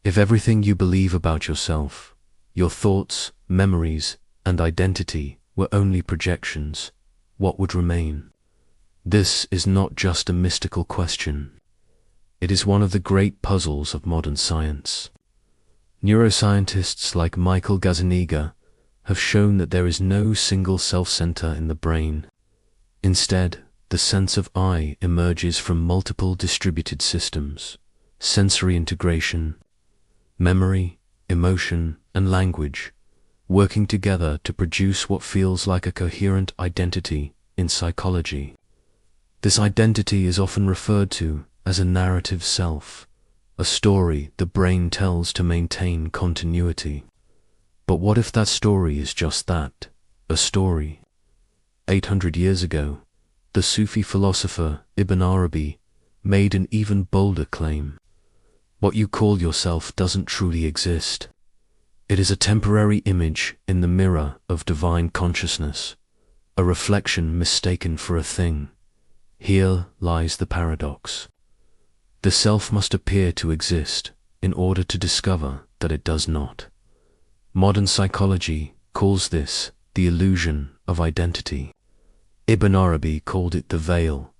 If everything you believe about yourself, your thoughts, memories, and identity were only projections, what would remain? This is not just a mystical question. It is one of the great puzzles of modern science. Neuroscientists like Michael Gazzaniga have shown that there is no single self-center in the brain. Instead, the sense of I emerges from multiple distributed systems: sensory integration, memory, emotion, and language, working together to produce what feels like a coherent identity in psychology. This identity is often referred to as a narrative self, a story the brain tells to maintain continuity. But what if that story is just that, a story? 800 years ago, the Sufi philosopher Ibn Arabi made an even bolder claim. What you call yourself doesn't truly exist. It is a temporary image in the mirror of divine consciousness, a reflection mistaken for a thing. Here lies the paradox. The self must appear to exist in order to discover that it does not. Modern psychology calls this the illusion of identity. Ibn Arabi called it the veil,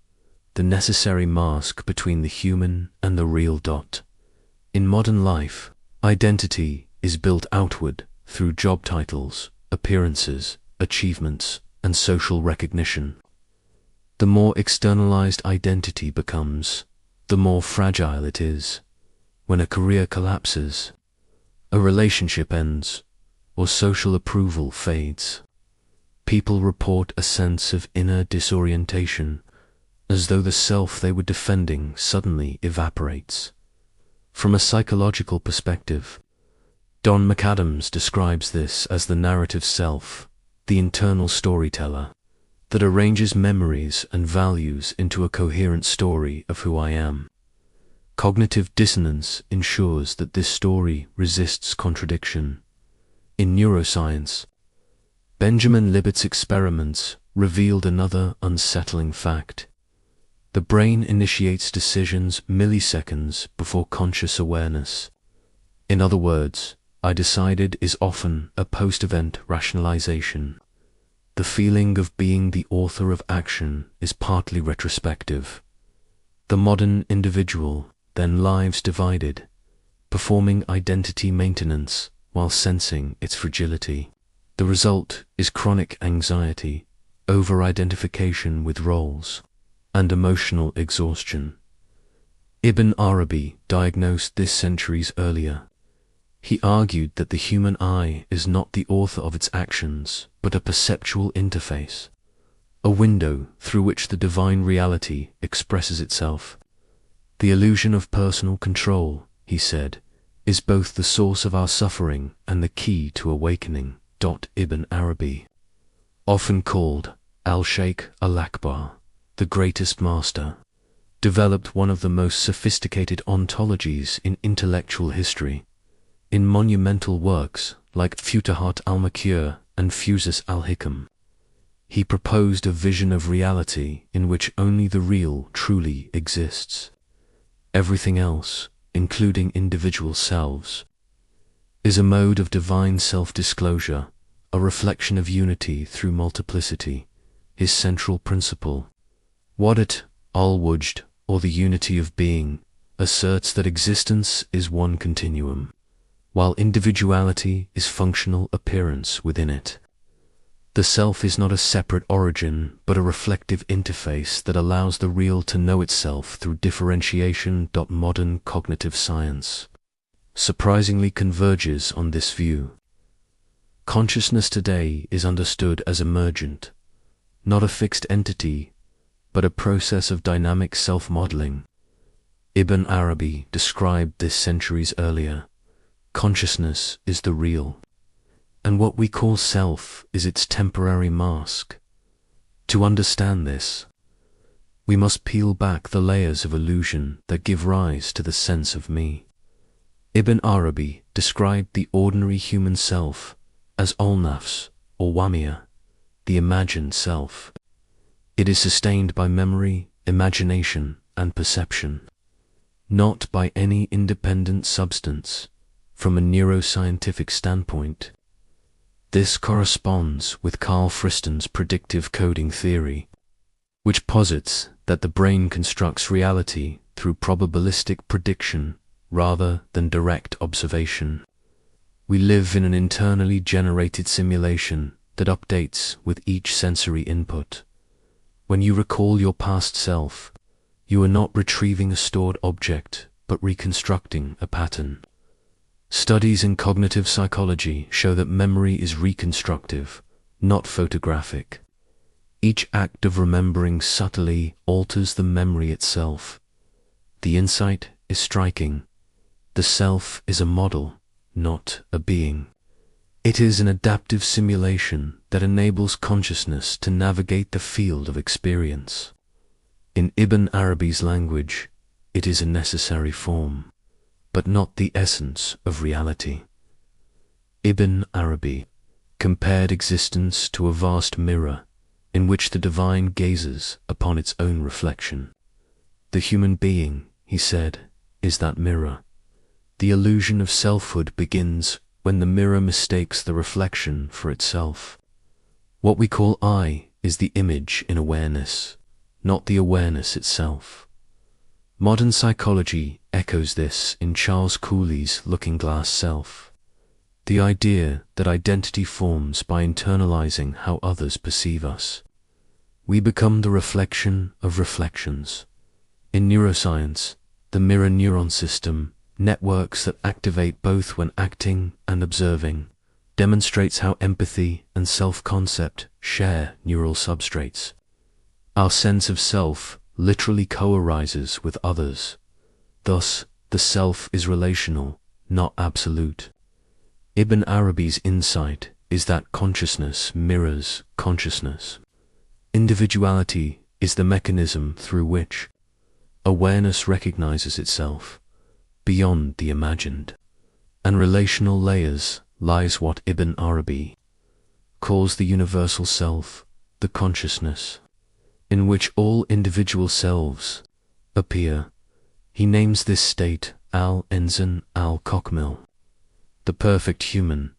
the necessary mask between the human and the real. In modern life, identity is built outward through job titles, appearances, achievements, and social recognition. The more externalized identity becomes, the more fragile it is. When a career collapses, a relationship ends, or social approval fades, people report a sense of inner disorientation, as though the self they were defending suddenly evaporates. From a psychological perspective, Don McAdams describes this as the narrative self, the internal storyteller, that arranges memories and values into a coherent story of who I am. Cognitive dissonance ensures that this story resists contradiction. In neuroscience, Benjamin Libet's experiments revealed another unsettling fact. The brain initiates decisions milliseconds before conscious awareness. In other words, I decided is often a post-event rationalization. The feeling of being the author of action is partly retrospective. The modern individual then lives divided, performing identity maintenance while sensing its fragility. The result is chronic anxiety, over-identification with roles, and emotional exhaustion. Ibn Arabi diagnosed this centuries earlier. He argued that the human eye is not the author of its actions, but a perceptual interface, a window through which the divine reality expresses itself. The illusion of personal control, he said, is both the source of our suffering and the key to awakening. Ibn Arabi, often called Al-Sheikh Al-Akbar, the greatest master, developed one of the most sophisticated ontologies in intellectual history. In monumental works like Futuhat al-Makir and Fusus al-Hikam, he proposed a vision of reality in which only the real truly exists. Everything else, including individual selves, is a mode of divine self-disclosure, a reflection of unity through multiplicity, his central principle. Wadat al-Wujd, or the unity of being, asserts that existence is one continuum, while individuality is functional appearance within it. The self is not a separate origin, but a reflective interface that allows the real to know itself through differentiation. Modern cognitive science surprisingly converges on this view. Consciousness today is understood as emergent, not a fixed entity, but a process of dynamic self-modeling. Ibn Arabi described this centuries earlier. Consciousness is the real, and what we call self is its temporary mask. To understand this, we must peel back the layers of illusion that give rise to the sense of me. Ibn Arabi described the ordinary human self as al-nafs, or wamia, the imagined self. It is sustained by memory, imagination, and perception, not by any independent substance, from a neuroscientific standpoint. This corresponds with Carl Friston's predictive coding theory, which posits that the brain constructs reality through probabilistic prediction rather than direct observation. We live in an internally generated simulation that updates with each sensory input. When you recall your past self, you are not retrieving a stored object, but reconstructing a pattern. Studies in cognitive psychology show that memory is reconstructive, not photographic. Each act of remembering subtly alters the memory itself. The insight is striking. The self is a model, not a being. It is an adaptive simulation that enables consciousness to navigate the field of experience. In Ibn Arabi's language, it is a necessary form, but not the essence of reality. Ibn Arabi compared existence to a vast mirror in which the divine gazes upon its own reflection. The human being, he said, is that mirror. The illusion of selfhood begins when the mirror mistakes the reflection for itself. What we call I is the image in awareness, not the awareness itself. Modern psychology echoes this in Charles Cooley's Looking-Glass Self. The idea that identity forms by internalizing how others perceive us. We become the reflection of reflections. In neuroscience, the mirror neuron system, networks that activate both when acting and observing, demonstrates how empathy and self-concept share neural substrates. Our sense of self literally co-arises with others. Thus, the self is relational, not absolute. Ibn Arabi's insight is that consciousness mirrors consciousness. Individuality is the mechanism through which awareness recognizes itself beyond the imagined. And relational layers lies what Ibn Arabi calls the universal self, the consciousness, in which all individual selves appear. He names this state al-Enzan al-Kokmil, the perfect human.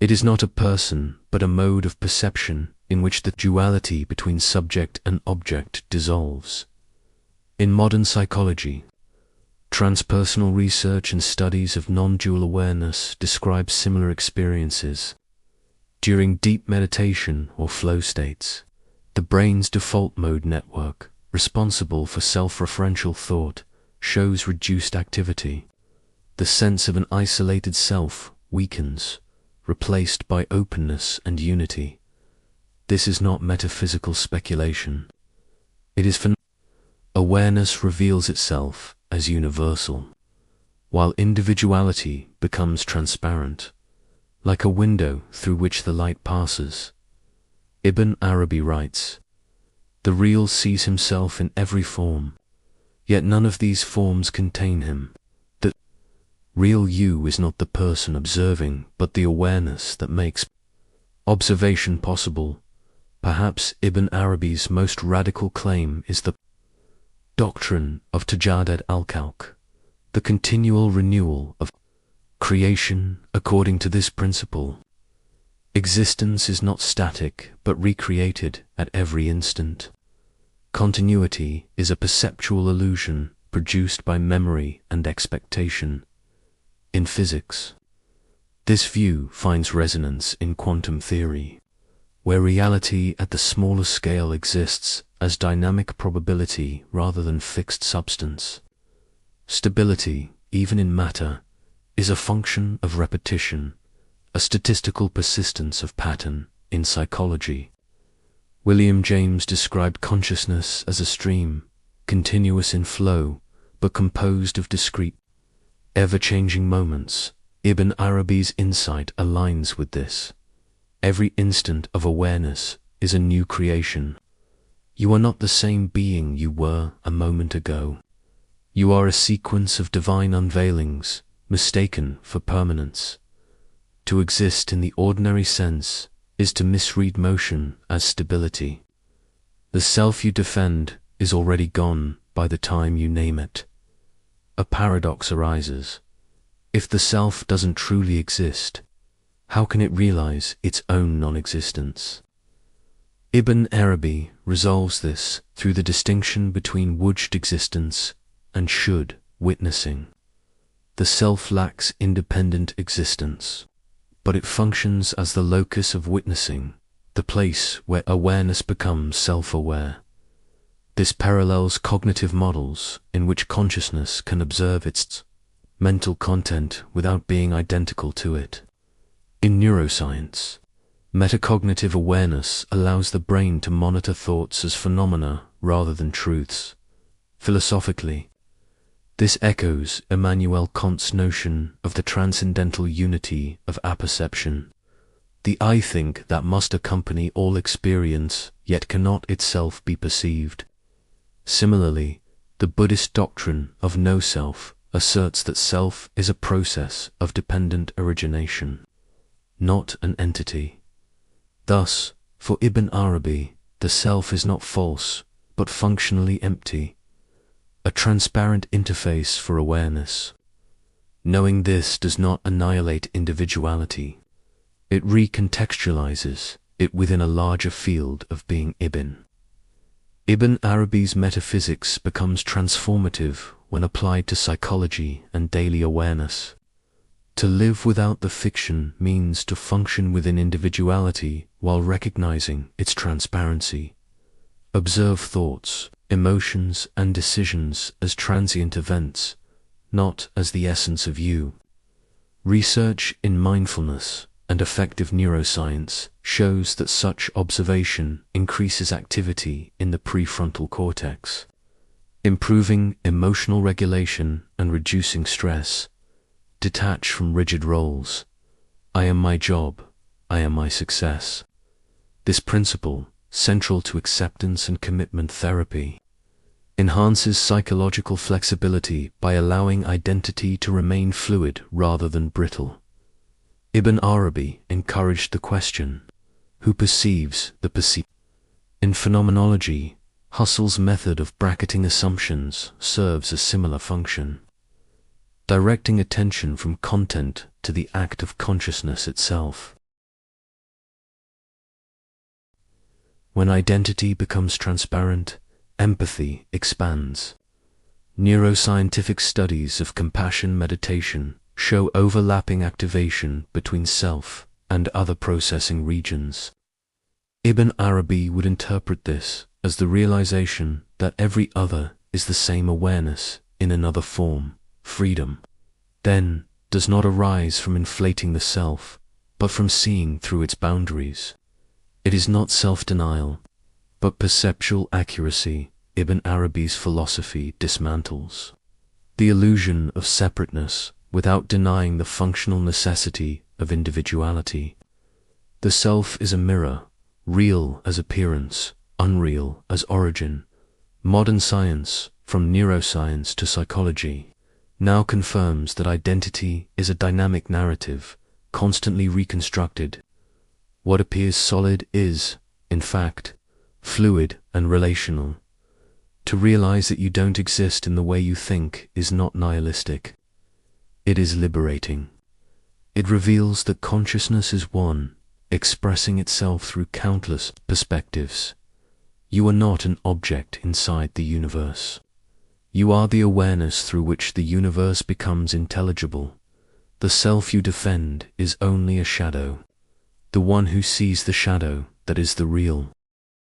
It is not a person, but a mode of perception in which the duality between subject and object dissolves. In modern psychology, transpersonal research and studies of non-dual awareness describe similar experiences. During deep meditation or flow states, the brain's default mode network, responsible for self-referential thought, shows reduced activity. The sense of an isolated self weakens, replaced by openness and unity. This is not metaphysical speculation. It is phenomenal. Awareness reveals itself as universal, while individuality becomes transparent, like a window through which the light passes. Ibn Arabi writes, "The real sees himself in every form, yet none of these forms contain him. The real you is not the person observing, but the awareness that makes observation possible." Perhaps Ibn Arabi's most radical claim is the doctrine of Tajaddud al-Khalq, the continual renewal of creation. According to this principle, existence is not static but recreated at every instant. Continuity is a perceptual illusion produced by memory and expectation. In physics, this view finds resonance in quantum theory, where reality at the smaller scale exists as dynamic probability rather than fixed substance. Stability, even in matter, is a function of repetition, a statistical persistence of pattern. In psychology, William James described consciousness as a stream, continuous in flow, but composed of discrete, ever-changing moments. Ibn Arabi's insight aligns with this. Every instant of awareness is a new creation. You are not the same being you were a moment ago. You are a sequence of divine unveilings, mistaken for permanence. To exist in the ordinary sense is to misread motion as stability. The self you defend is already gone by the time you name it. A paradox arises. If the self doesn't truly exist, how can it realize its own non-existence? Ibn Arabi resolves this through the distinction between wujud existence and shuhud witnessing. The self lacks independent existence, but it functions as the locus of witnessing, the place where awareness becomes self-aware. This parallels cognitive models in which consciousness can observe its mental content without being identical to it. In neuroscience, metacognitive awareness allows the brain to monitor thoughts as phenomena rather than truths. Philosophically, this echoes Immanuel Kant's notion of the transcendental unity of apperception, the I think that must accompany all experience yet cannot itself be perceived. Similarly, the Buddhist doctrine of no-self asserts that self is a process of dependent origination, not an entity. Thus, for Ibn Arabi, the self is not false, but functionally empty, a transparent interface for awareness. Knowing this does not annihilate individuality. It recontextualizes it within a larger field of being. Ibn Arabi's metaphysics becomes transformative when applied to psychology and daily awareness. To live without the fiction means to function within individuality while recognizing its transparency. Observe thoughts, emotions, and decisions as transient events, not as the essence of you. Research in mindfulness and affective neuroscience shows that such observation increases activity in the prefrontal cortex, improving emotional regulation and reducing stress. Detach from rigid roles. I am my job, I am my success. This principle, central to acceptance and commitment therapy, enhances psychological flexibility by allowing identity to remain fluid rather than brittle. Ibn Arabi encouraged the question, who perceives the perceived? In phenomenology, Husserl's method of bracketing assumptions serves a similar function, directing attention from content to the act of consciousness itself. When identity becomes transparent, empathy expands. Neuroscientific studies of compassion meditation show overlapping activation between self and other processing regions. Ibn Arabi would interpret this as the realization that every other is the same awareness in another form. Freedom, then, does not arise from inflating the self, but from seeing through its boundaries. It is not self-denial, but perceptual accuracy Ibn Arabi's philosophy dismantles. The illusion of separateness without denying the functional necessity of individuality. The self is a mirror, real as appearance, unreal as origin. Modern science, from neuroscience to psychology, now confirms that identity is a dynamic narrative, constantly reconstructed. What appears solid is, in fact, fluid and relational. To realize that you don't exist in the way you think is not nihilistic. It is liberating. It reveals that consciousness is one, expressing itself through countless perspectives. You are not an object inside the universe. You are the awareness through which the universe becomes intelligible. The self you defend is only a shadow, the one who sees the shadow that is the real.